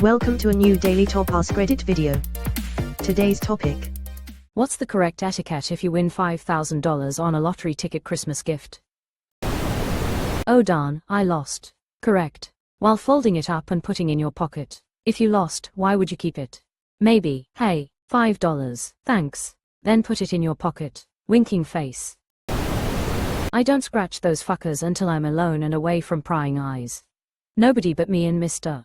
Welcome to a new Daily Top Askreddit video. Today's topic. What's the correct etiquette if you win $5,000 on a lottery ticket Christmas gift? Oh darn, I lost. Correct. While folding it up and putting in your pocket. If you lost, why would you keep it? Maybe, hey, $5, thanks. Then put it in your pocket. Winking face. I don't scratch those fuckers until I'm alone and away from prying eyes. Nobody but me and Mr.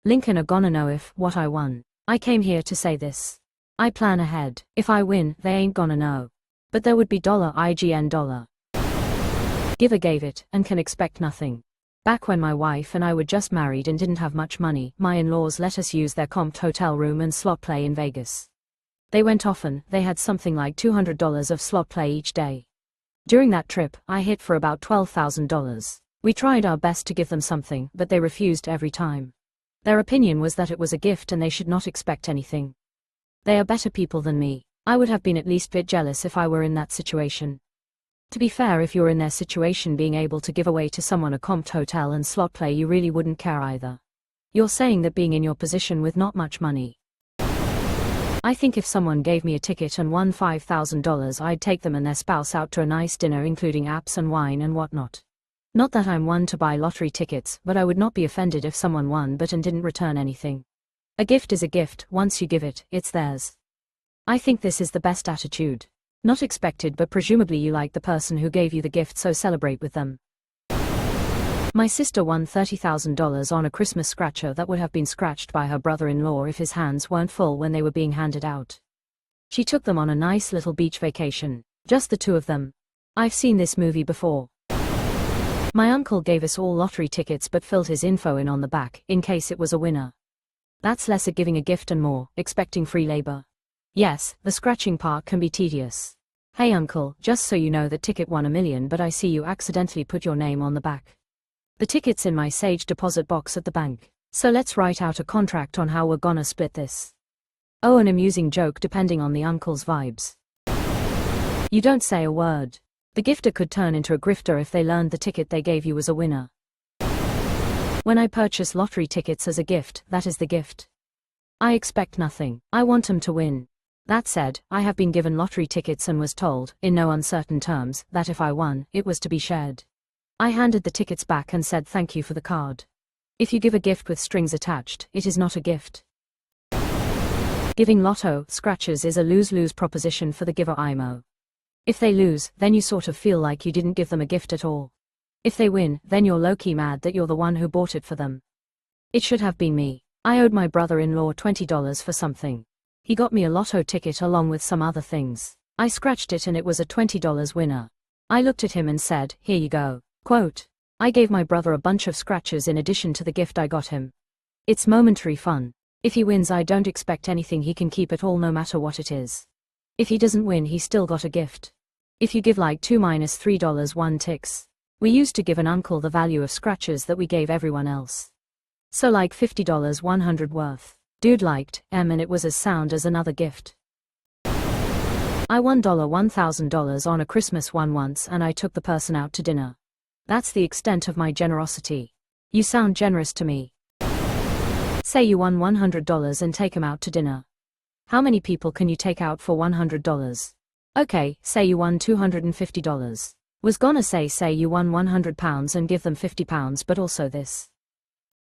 Lincoln are gonna know if what I won. I came here to say this. I plan ahead. If I win, they ain't gonna know. But there would be $IGN. Giver gave it, and can expect nothing. Back when my wife and I were just married and didn't have much money, my in-laws let us use their comped hotel room and slot play in Vegas. They went often, they had something like $200 of slot play each day. During that trip, I hit for about $12,000. We tried our best to give them something, but they refused every time. Their opinion was that it was a gift and they should not expect anything. They are better people than me. I would have been at least a bit jealous if I were in that situation. To be fair, if you're in their situation, being able to give away to someone a comped hotel and slot play, you really wouldn't care either. You're saying that being in your position with not much money. I think if someone gave me a ticket and won $5,000, I'd take them and their spouse out to a nice dinner including apps and wine and whatnot. Not that I'm one to buy lottery tickets, but I would not be offended if someone won but and didn't return anything. A gift is a gift. Once you give it, it's theirs. I think this is the best attitude. Not expected, but presumably you like the person who gave you the gift, so celebrate with them. My sister won $30,000 on a Christmas scratcher that would have been scratched by her brother-in-law if his hands weren't full when they were being handed out. She took them on a nice little beach vacation. Just the two of them. I've seen this movie before. My uncle gave us all lottery tickets but filled his info in on the back, in case it was a winner. That's lesser giving a gift and more, expecting free labor. Yes, the scratching part can be tedious. Hey uncle, just so you know, that ticket won $1 million, but I see you accidentally put your name on the back. The ticket's in my Sage deposit box at the bank, so let's write out a contract on how we're gonna split this. Oh, an amusing joke depending on the uncle's vibes. You don't say a word. The gifter could turn into a grifter if they learned the ticket they gave you was a winner. When I purchase lottery tickets as a gift, that is the gift. I expect nothing. I want them to win. That said, I have been given lottery tickets and was told, in no uncertain terms, that if I won, it was to be shared. I handed the tickets back and said thank you for the card. If you give a gift with strings attached, it is not a gift. Giving lotto scratchers is a lose-lose proposition for the giver IMO. If they lose, then you sort of feel like you didn't give them a gift at all. If they win, then you're low-key mad that you're the one who bought it for them. It should have been me. I owed my brother-in-law $20 for something. He got me a lotto ticket along with some other things. I scratched it and it was a $20 winner. I looked at him and said, here you go. Quote, I gave my brother a bunch of scratchers in addition to the gift I got him. It's momentary fun. If he wins, I don't expect anything, he can keep it all no matter what it is. If he doesn't win, he still got a gift. If you give like $2-3 1 ticks. We used to give an uncle the value of scratchers that we gave everyone else. So like $50 100 worth. Dude liked and it was as sound as another gift. I won $1,000 on a Christmas one once and I took the person out to dinner. That's the extent of my generosity. You sound generous to me. Say you won $100 and take him out to dinner. How many people can you take out for $100? Okay, say you won $250. Was gonna say you won £100 and give them £50, but also this.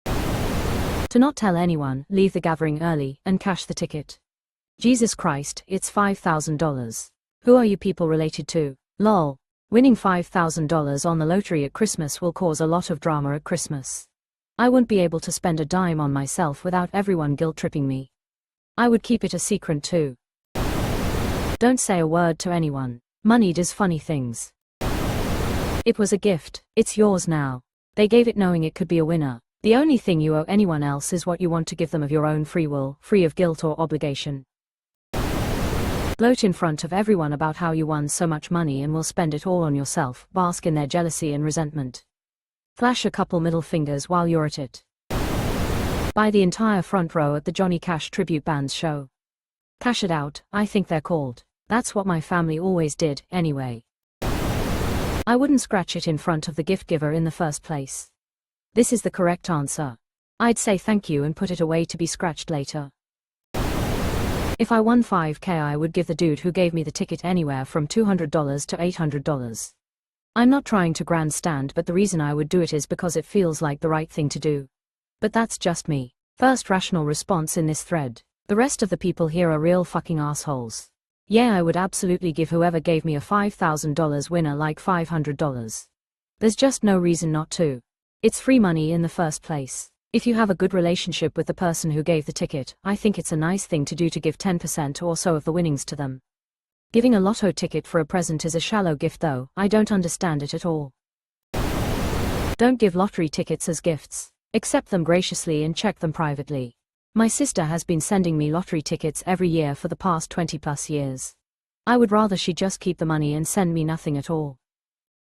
To not tell anyone, leave the gathering early, and cash the ticket. Jesus Christ, it's $5,000. Who are you people related to? Lol. Winning $5,000 on the lottery at Christmas will cause a lot of drama at Christmas. I wouldn't be able to spend a dime on myself without everyone guilt-tripping me. I would keep it a secret too. Don't say a word to anyone. Money does funny things. It was a gift. It's yours now. They gave it knowing it could be a winner. The only thing you owe anyone else is what you want to give them of your own free will, free of guilt or obligation. Gloat in front of everyone about how you won so much money and will spend it all on yourself, bask in their jealousy and resentment. Flash a couple middle fingers while you're at it. Buy the entire front row at the Johnny Cash tribute band's show. Cash it out, I think they're called. That's what my family always did, anyway. I wouldn't scratch it in front of the gift giver in the first place. This is the correct answer. I'd say thank you and put it away to be scratched later. If I won $5,000, I would give the dude who gave me the ticket anywhere from $200 to $800. I'm not trying to grandstand, but the reason I would do it is because it feels like the right thing to do. But that's just me. First rational response in this thread. The rest of the people here are real fucking assholes. Yeah, I would absolutely give whoever gave me a $5,000 winner like $500. There's just no reason not to. It's free money in the first place. If you have a good relationship with the person who gave the ticket, I think it's a nice thing to do to give 10% or so of the winnings to them. Giving a lotto ticket for a present is a shallow gift though, I don't understand it at all. Don't give lottery tickets as gifts. Accept them graciously and check them privately. My sister has been sending me lottery tickets every year for the past 20+ years. I would rather she just keep the money and send me nothing at all.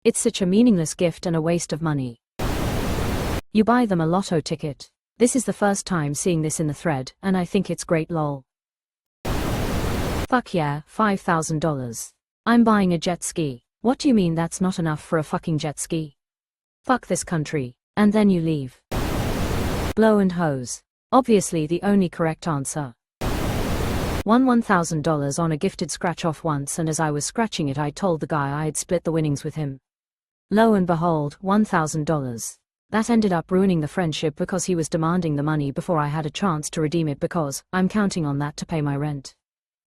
It's such a meaningless gift and a waste of money. You buy them a lotto ticket. This is the first time seeing this in the thread, and I think it's great lol. Fuck yeah, $5,000. I'm buying a jet ski. What do you mean that's not enough for a fucking jet ski? Fuck this country. And then you leave. Blow and hose. Obviously the only correct answer. Won $1,000 on a gifted scratch-off once, and as I was scratching it I told the guy I had split the winnings with him. Lo and behold, $1,000. That ended up ruining the friendship because he was demanding the money before I had a chance to redeem it because I'm counting on that to pay my rent.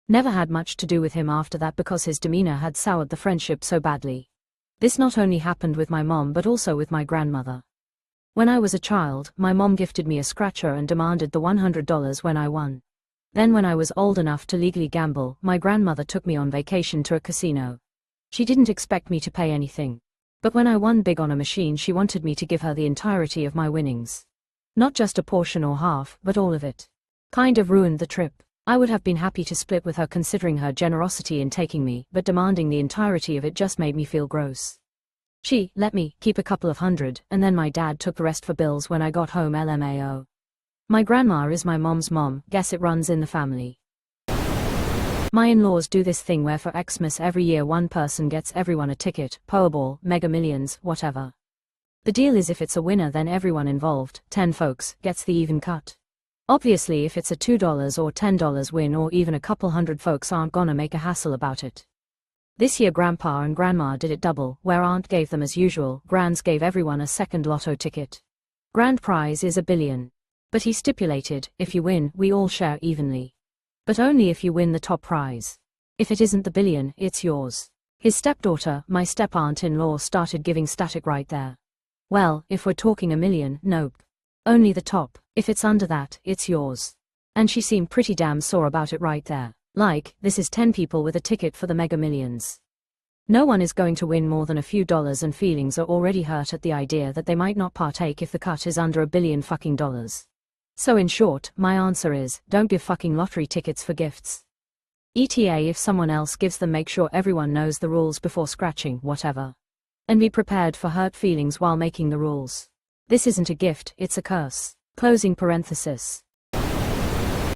Never had much to do with him after that because his demeanor had soured the friendship so badly. This not only happened with my mom but also with my grandmother. When I was a child, my mom gifted me a scratcher and demanded the $100 when I won. Then when I was old enough to legally gamble, my grandmother took me on vacation to a casino. She didn't expect me to pay anything. But when I won big on a machine, she wanted me to give her the entirety of my winnings. Not just a portion or half, but all of it. Kind of ruined the trip. I would have been happy to split with her considering her generosity in taking me, but demanding the entirety of it just made me feel gross. She let me keep a couple of $100, and then my dad took the rest for bills when I got home LMAO. My grandma is my mom's mom, guess it runs in the family. My in-laws do this thing where for Xmas every year one person gets everyone a ticket, Powerball, Mega Millions, whatever. The deal is if it's a winner then everyone involved, 10 folks, gets the even cut. Obviously if it's a $2 or $10 win or even a couple hundred folks aren't gonna make a hassle about it. This year Grandpa and Grandma did it double, where Aunt gave them as usual, Grands gave everyone a second lotto ticket. Grand prize is $1 billion. But he stipulated, if you win, we all share evenly. But only if you win the top prize. If it isn't the billion, it's yours. His stepdaughter, my step-aunt-in-law, started giving static right there. Well, if we're talking $1 million, nope. Only the top. If it's under that, it's yours. And she seemed pretty damn sore about it right there. Like, this is 10 people with a ticket for the Mega Millions. No one is going to win more than a few dollars and feelings are already hurt at the idea that they might not partake if the cut is under $1 billion fucking dollars. So in short, my answer is, don't give fucking lottery tickets for gifts. ETA if someone else gives them, make sure everyone knows the rules before scratching, whatever. And be prepared for hurt feelings while making the rules. This isn't a gift, it's a curse. Closing parenthesis.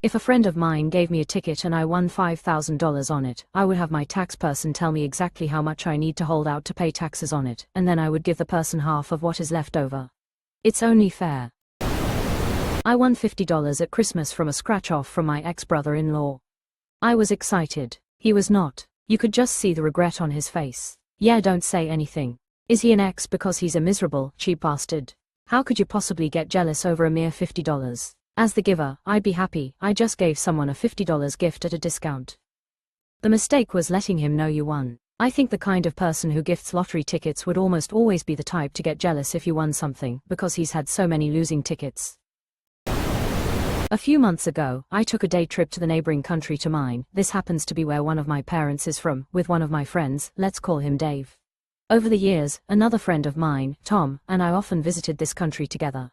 If a friend of mine gave me a ticket and I won $5,000 on it, I would have my tax person tell me exactly how much I need to hold out to pay taxes on it, and then I would give the person half of what is left over. It's only fair. I won $50 at Christmas from a scratch-off from my ex-brother-in-law. I was excited. He was not. You could just see the regret on his face. Yeah, don't say anything. Is he an ex because he's a miserable, cheap bastard? How could you possibly get jealous over a mere $50? As the giver, I'd be happy, I just gave someone a $50 gift at a discount. The mistake was letting him know you won. I think the kind of person who gifts lottery tickets would almost always be the type to get jealous if you won something, because he's had so many losing tickets. A few months ago, I took a day trip to the neighboring country to mine. This happens to be where one of my parents is from, with one of my friends, let's call him Dave. Over the years, another friend of mine, Tom, and I often visited this country together.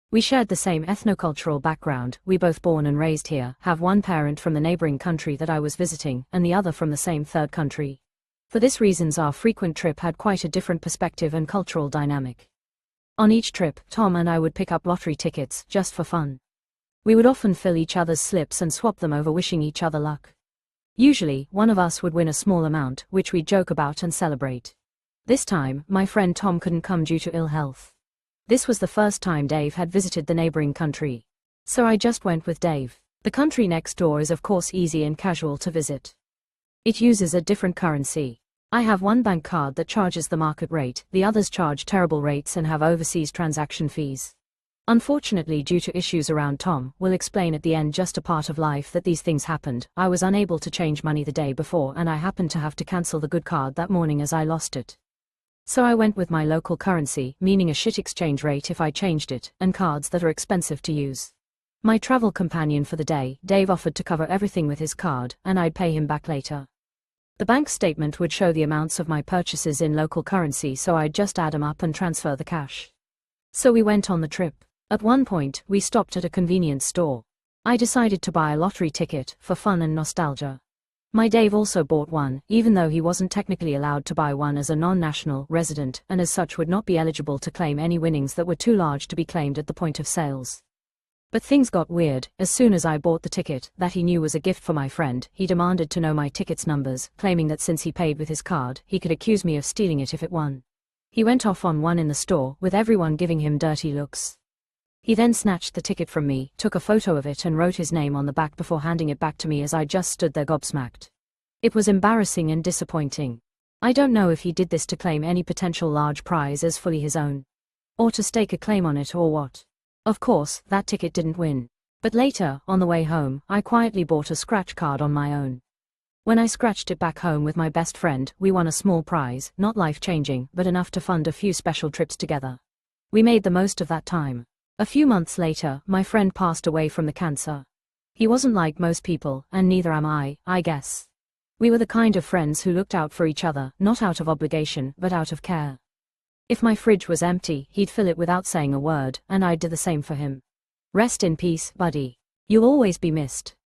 We shared the same ethnocultural background, we both born and raised here, have one parent from the neighboring country that I was visiting, and the other from the same third country. For this reasons our frequent trip had quite a different perspective and cultural dynamic. On each trip, Tom and I would pick up lottery tickets, just for fun. We would often fill each other's slips and swap them over, wishing each other luck. Usually, one of us would win a small amount, which we'd joke about and celebrate. This time, my friend Tom couldn't come due to ill health. This was the first time Dave had visited the neighboring country. So I just went with Dave. The country next door is of course easy and casual to visit. It uses a different currency. I have one bank card that charges the market rate, the others charge terrible rates and have overseas transaction fees. Unfortunately, due to issues around Tom, will explain at the end, just a part of life that these things happened, I was unable to change money the day before and I happened to have to cancel the good card that morning as I lost it. So I went with my local currency, meaning a shit exchange rate if I changed it, and cards that are expensive to use. My travel companion for the day, Dave, offered to cover everything with his card, and I'd pay him back later. The bank statement would show the amounts of my purchases in local currency, so I'd just add them up and transfer the cash. So we went on the trip. At one point, we stopped at a convenience store. I decided to buy a lottery ticket, for fun and nostalgia. My Dave also bought one, even though he wasn't technically allowed to buy one as a non-national resident, and as such would not be eligible to claim any winnings that were too large to be claimed at the point of sales. But things got weird. As soon as I bought the ticket, that he knew was a gift for my friend, he demanded to know my ticket's numbers, claiming that since he paid with his card, he could accuse me of stealing it if it won. He went off on one in the store, with everyone giving him dirty looks. He then snatched the ticket from me, took a photo of it and wrote his name on the back before handing it back to me as I just stood there gobsmacked. It was embarrassing and disappointing. I don't know if he did this to claim any potential large prize as fully his own, or to stake a claim on it, or what. Of course, that ticket didn't win. But later, on the way home, I quietly bought a scratch card on my own. When I scratched it back home with my best friend, we won a small prize, not life-changing, but enough to fund a few special trips together. We made the most of that time. A few months later, my friend passed away from the cancer. He wasn't like most people, and neither am I guess. We were the kind of friends who looked out for each other, not out of obligation, but out of care. If my fridge was empty, he'd fill it without saying a word, and I'd do the same for him. Rest in peace, buddy. You'll always be missed.